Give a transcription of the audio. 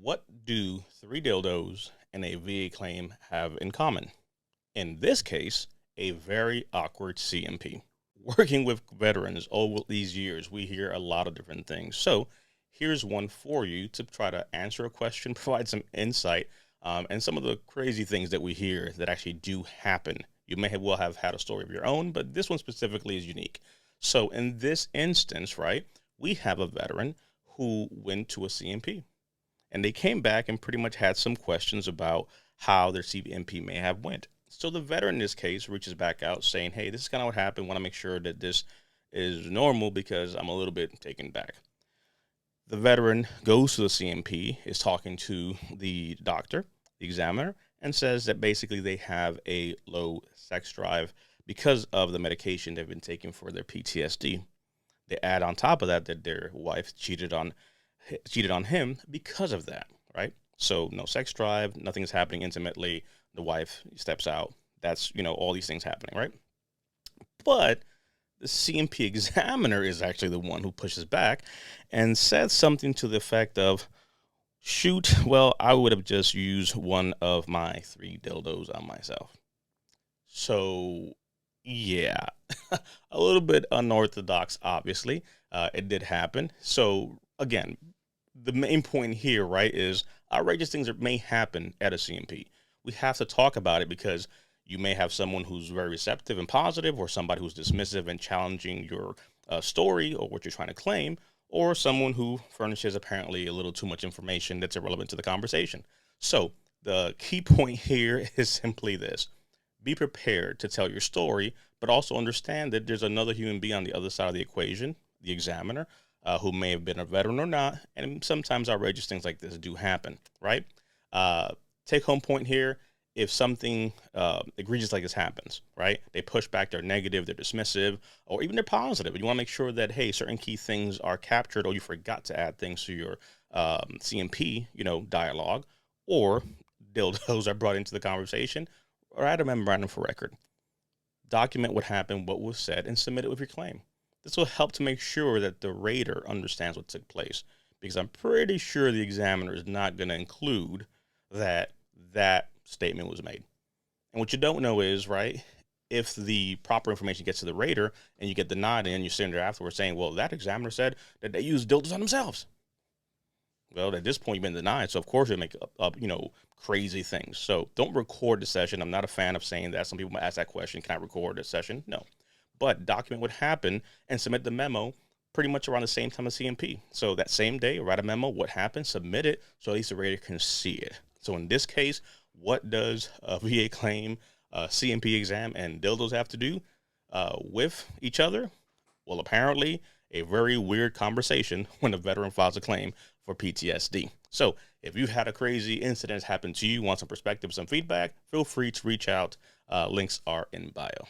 What do 3 dildos and a VA claim have in common? In this case, a very awkward CMP. Working with veterans over these years, we hear a lot of different things. So here's one for you to try to answer a question, provide some insight, and some of the crazy things that we hear that actually do happen. You may well have had a story of your own, but this one specifically is unique. So in this instance, right, we have a veteran who went to a CMP and they came back and pretty much had some questions about how their CMP may have went. So the veteran in this case reaches back out saying, hey, this is kind of what happened. Want to make sure that this is normal because I'm a little bit taken back. The veteran goes to the CMP, is talking to the doctor, the examiner, and says that basically they have a low sex drive because of the medication they've been taking for their PTSD. They add on top of that that their wife cheated on him because of that, right? So no sex drive, nothing's happening intimately. The wife steps out. That's, all these things happening, right? But the CMP examiner is actually the one who pushes back and said something to the effect of, shoot, well, I would have just used one of my 3 dildos on myself. So, yeah, a little bit unorthodox, obviously. It did happen. So, again, the main point here, right, is outrageous things that may happen at a CMP. We have to talk about it because you may have someone who's very receptive and positive, or somebody who's dismissive and challenging your story or what you're trying to claim, or someone who furnishes apparently a little too much information that's irrelevant to the conversation. So the key point here is simply this. Be prepared to tell your story, but also understand that there's another human being on the other side of the equation, the examiner, who may have been a veteran or not. And sometimes outrageous things like this do happen, right? Take home point here. If something egregious like this happens, right? They push back, they're negative, they're dismissive, or even they're positive. You want to make sure that, hey, certain key things are captured, or you forgot to add things to your CMP, dialogue, or dildos are brought into the conversation, or add a memorandum for record. Document what happened, what was said, and submit it with your claim. This will help to make sure that the rater understands what took place, because I'm pretty sure the examiner is not going to include that statement was made. And what you don't know is, right, if the proper information gets to the rater and you get denied and you're sitting there afterwards saying, well, that examiner said that they used dildos on themselves. Well, at this point, you've been denied. So, of course, you make up, crazy things. So don't record the session. I'm not a fan of saying that. Some people might ask that question, can I record the session? No. But document what happened and submit the memo pretty much around the same time as CMP. So that same day, write a memo, what happened, submit it, so at least the rater can see it. So in this case, what does a VA claim, CMP exam, and dildos have to do with each other? Well, apparently a very weird conversation when a veteran files a claim for PTSD. So if you've had a crazy incident happen to you, want some perspective, some feedback, feel free to reach out. Links are in bio.